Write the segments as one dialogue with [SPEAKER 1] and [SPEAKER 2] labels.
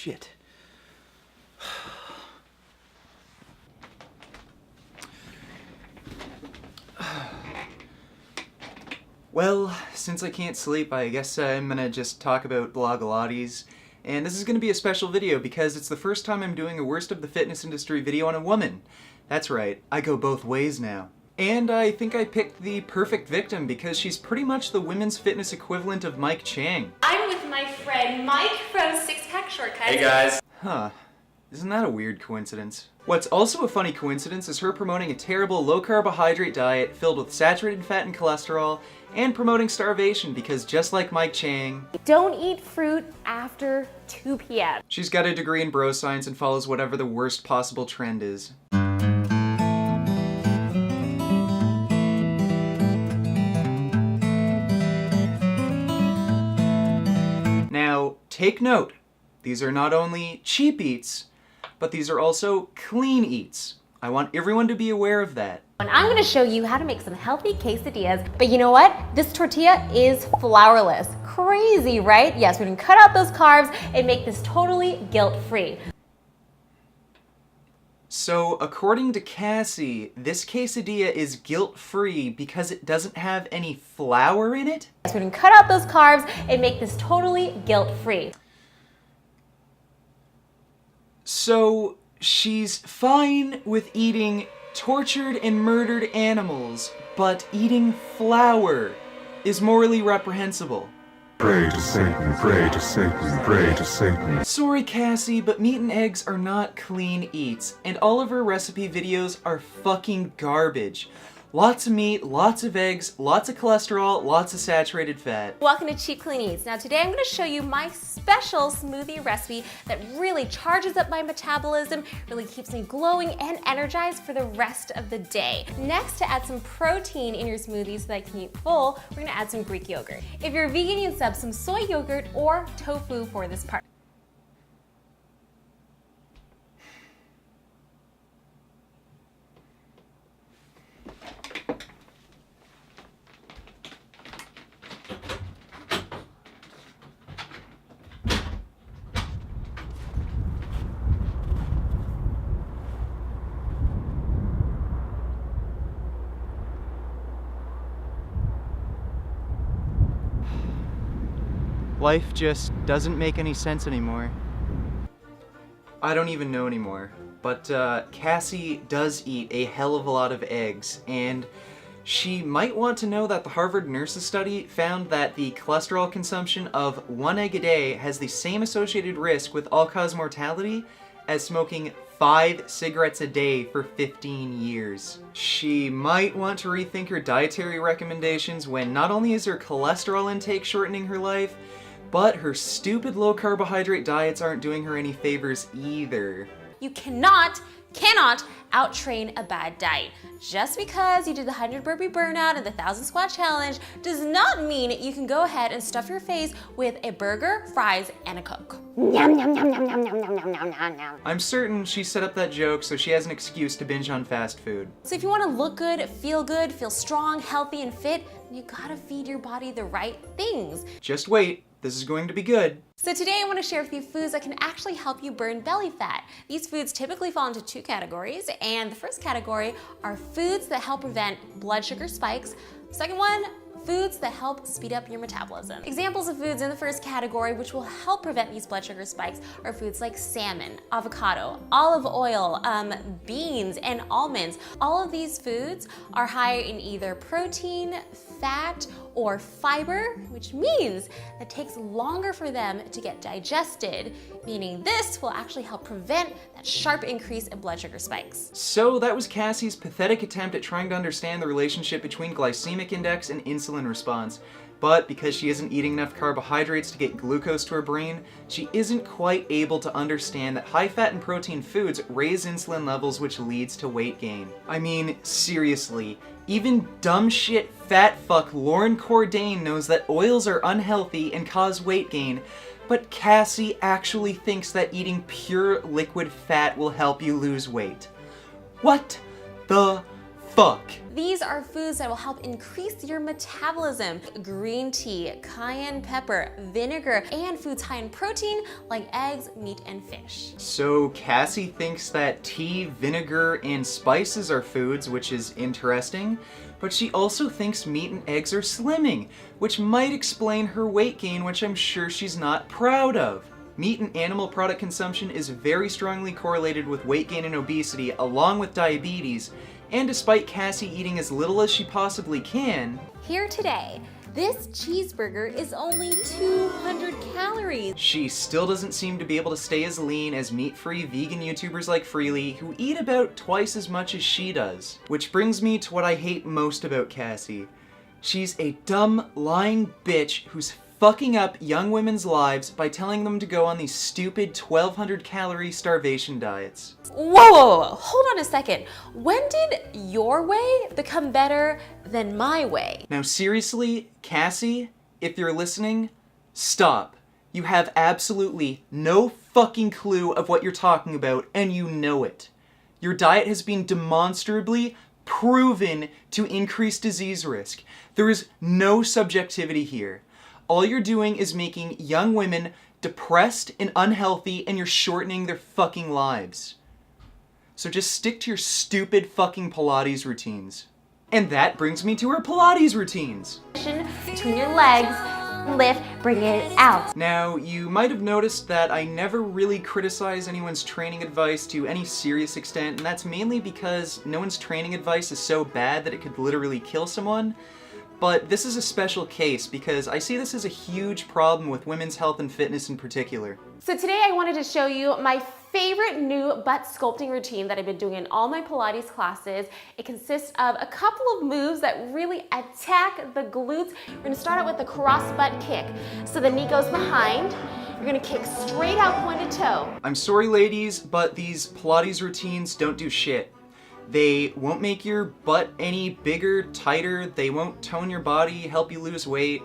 [SPEAKER 1] Shit. Well, since I can't sleep, I guess I'm gonna just talk about Blogilates. And this is gonna be a special video because it's the first time I'm doing a worst of the fitness industry video on a woman. That's right, I go both ways now. And I think I picked the perfect victim because she's pretty much the women's fitness equivalent of Mike Chang.
[SPEAKER 2] I'm with my friend Mike from Six Pack Shortcuts.
[SPEAKER 3] Hey guys!
[SPEAKER 1] Huh. Isn't that a weird coincidence? What's also a funny coincidence is her promoting a terrible low-carbohydrate diet filled with saturated fat and cholesterol, and promoting starvation because just like Mike Chang,
[SPEAKER 2] don't eat fruit after 2 p.m.
[SPEAKER 1] she's got a degree in bro science and follows whatever the worst possible trend is. Now, take note, these are not only cheap eats, but these are also clean eats. I want everyone to be aware of that.
[SPEAKER 2] And I'm gonna show you how to make some healthy quesadillas, but you know what? This tortilla is flourless. Crazy, right? Yes, we can cut out those carbs and make this totally guilt-free.
[SPEAKER 1] So, according to Cassey, this quesadilla is guilt-free because it doesn't have any flour in it?
[SPEAKER 2] Yes, we can cut out those carbs and make this totally guilt-free.
[SPEAKER 1] So, she's fine with eating tortured and murdered animals, but eating flour is morally reprehensible.
[SPEAKER 4] Pray to Satan, pray to Satan, pray to Satan.
[SPEAKER 1] Sorry, Cassey, but meat and eggs are not clean eats, and all of her recipe videos are fucking garbage. Lots of meat, lots of eggs, lots of cholesterol, lots of saturated fat.
[SPEAKER 2] Welcome to Cheap Clean Eats. Now today I'm going to show you my special smoothie recipe that really charges up my metabolism, really keeps me glowing and energized for the rest of the day. Next, to add some protein in your smoothie so that I can eat full, we're going to add some Greek yogurt. If you're vegan, you can sub some soy yogurt or tofu for this part.
[SPEAKER 1] Life just doesn't make any sense anymore. I don't even know anymore, but Cassey does eat a hell of a lot of eggs, and she might want to know that the Harvard Nurses study found that the cholesterol consumption of 1 egg a day has the same associated risk with all-cause mortality as smoking 5 cigarettes a day for 15 years. She might want to rethink her dietary recommendations when not only is her cholesterol intake shortening her life, but her stupid low-carbohydrate diets aren't doing her any favors either.
[SPEAKER 2] You cannot out-train a bad diet. Just because you did the 100 burpee burnout and the 1,000 squat challenge does not mean you can go ahead and stuff your face with a burger, fries, and a Coke. Yum, yum, yum, yum, yum, yum, yum, yum, yum, yum, yum.
[SPEAKER 1] I'm certain she set up that joke so she has an excuse to binge on fast food.
[SPEAKER 2] So if you want to look good, feel strong, healthy, and fit, you gotta feed your body the right things.
[SPEAKER 1] Just wait, this is going to be good.
[SPEAKER 2] So today I want to share with you foods that can actually help you burn belly fat. These foods typically fall into 2 categories, and the first category are foods that help prevent blood sugar spikes. Second one, foods that help speed up your metabolism. Examples of foods in the first category which will help prevent these blood sugar spikes are foods like salmon, avocado, olive oil, beans, and almonds. All of these foods are high in either protein, fat, or fiber, which means that it takes longer for them to get digested, meaning this will actually help prevent that sharp increase in blood sugar spikes.
[SPEAKER 1] So that was Cassey's pathetic attempt at trying to understand the relationship between glycemic index and insulin response. But because she isn't eating enough carbohydrates to get glucose to her brain, she isn't quite able to understand that high-fat and protein foods raise insulin levels, which leads to weight gain. I mean, seriously, even dumb shit fat fuck Lauren Cordain knows that oils are unhealthy and cause weight gain, but Cassey actually thinks that eating pure liquid fat will help you lose weight. What the fuck?
[SPEAKER 2] These are foods that will help increase your metabolism. Green tea, cayenne pepper, vinegar, and foods high in protein like eggs, meat, and fish.
[SPEAKER 1] So Cassie thinks that tea, vinegar, and spices are foods, which is interesting, but she also thinks meat and eggs are slimming, which might explain her weight gain, which I'm sure she's not proud of. Meat and animal product consumption is very strongly correlated with weight gain and obesity, along with diabetes, and despite Cassie eating as little as she possibly can,
[SPEAKER 2] Here today, this cheeseburger is only 200 calories.
[SPEAKER 1] she still doesn't seem to be able to stay as lean as meat-free vegan YouTubers like Freely, who eat about twice as much as she does. Which brings me to what I hate most about Cassie. She's a dumb, lying bitch who's fucking up young women's lives by telling them to go on these stupid 1,200 calorie starvation diets.
[SPEAKER 2] Whoa, hold on a second. When did your way become better than my way?
[SPEAKER 1] Now seriously, Cassie, if you're listening, stop. You have absolutely no fucking clue of what you're talking about, and you know it. Your diet has been demonstrably proven to increase disease risk. There is no subjectivity here. All you're doing is making young women depressed and unhealthy, and you're shortening their fucking lives. So just stick to your stupid fucking Pilates routines. And that brings me to her Pilates routines.
[SPEAKER 2] Between your legs, lift, bring it out.
[SPEAKER 1] Now, you might have noticed that I never really criticize anyone's training advice to any serious extent, and that's mainly because no one's training advice is so bad that it could literally kill someone. But this is a special case because I see this as a huge problem with women's health and fitness in particular.
[SPEAKER 2] So today I wanted to show you my favorite new butt sculpting routine that I've been doing in all my Pilates classes. It consists of a couple of moves that really attack the glutes. We're gonna start out with the cross butt kick. So the knee goes behind. You're gonna kick straight out pointed toe.
[SPEAKER 1] I'm sorry ladies, but these Pilates routines don't do shit. They won't make your butt any bigger, tighter, they won't tone your body, help you lose weight.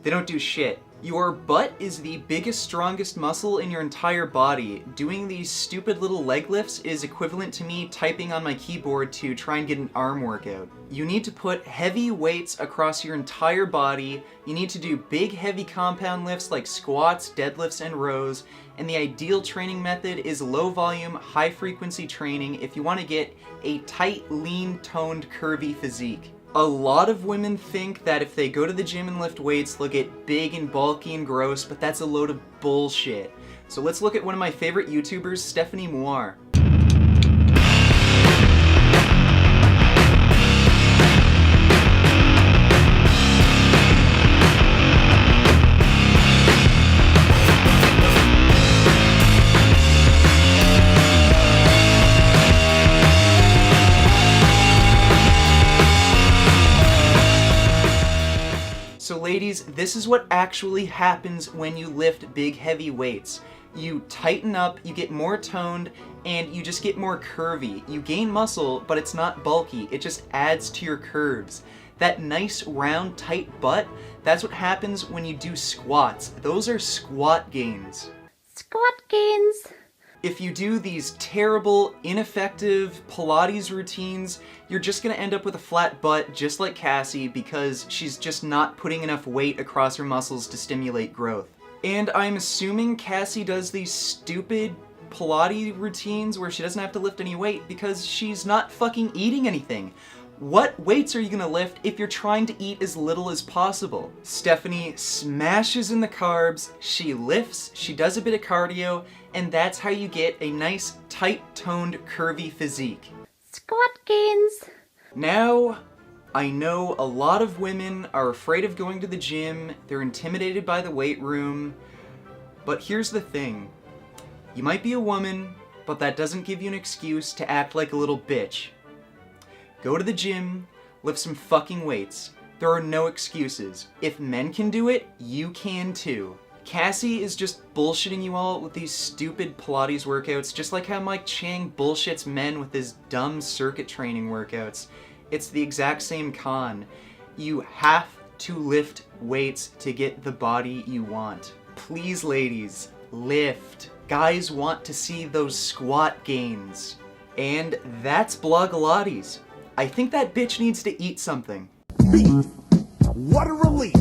[SPEAKER 1] They don't do shit. Your butt is the biggest, strongest muscle in your entire body. Doing these stupid little leg lifts is equivalent to me typing on my keyboard to try and get an arm workout. You need to put heavy weights across your entire body. You need to do big, heavy compound lifts like squats, deadlifts, and rows. And the ideal training method is low volume, high frequency training if you want to get a tight, lean, toned, curvy physique. A lot of women think that if they go to the gym and lift weights, they'll get big and bulky and gross, but that's a load of bullshit. So let's look at one of my favorite YouTubers, Stephanie Moir. So ladies, this is what actually happens when you lift big heavy weights. You tighten up, you get more toned, and you just get more curvy. You gain muscle, but it's not bulky, it just adds to your curves. That nice round tight butt, that's what happens when you do squats. Those are squat gains.
[SPEAKER 2] Squat gains.
[SPEAKER 1] If you do these terrible, ineffective Pilates routines, you're just gonna end up with a flat butt just like Cassie because she's just not putting enough weight across her muscles to stimulate growth. And I'm assuming Cassie does these stupid Pilates routines where she doesn't have to lift any weight because she's not fucking eating anything. What weights are you gonna lift if you're trying to eat as little as possible? Stephanie smashes in the carbs, she lifts, she does a bit of cardio, and that's how you get a nice, tight-toned, curvy physique.
[SPEAKER 2] Squat gains.
[SPEAKER 1] Now, I know a lot of women are afraid of going to the gym, they're intimidated by the weight room, but here's the thing. You might be a woman, but that doesn't give you an excuse to act like a little bitch. Go to the gym, lift some fucking weights. There are no excuses. If men can do it, you can too. Cassie is just bullshitting you all with these stupid Pilates workouts, just like how Mike Chang bullshits men with his dumb circuit training workouts. It's the exact same con. You have to lift weights to get the body you want. Please, ladies, lift. Guys want to see those squat gains. And that's Blogilates. I think that bitch needs to eat something.
[SPEAKER 3] Beef. What a relief.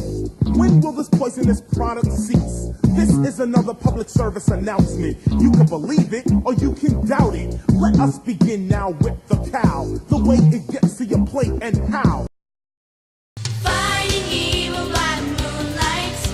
[SPEAKER 3] When will this poisonous product cease? This is another public service announcement. You can believe it or you can doubt it. Let us begin now with the cow. The way it gets to your plate and how.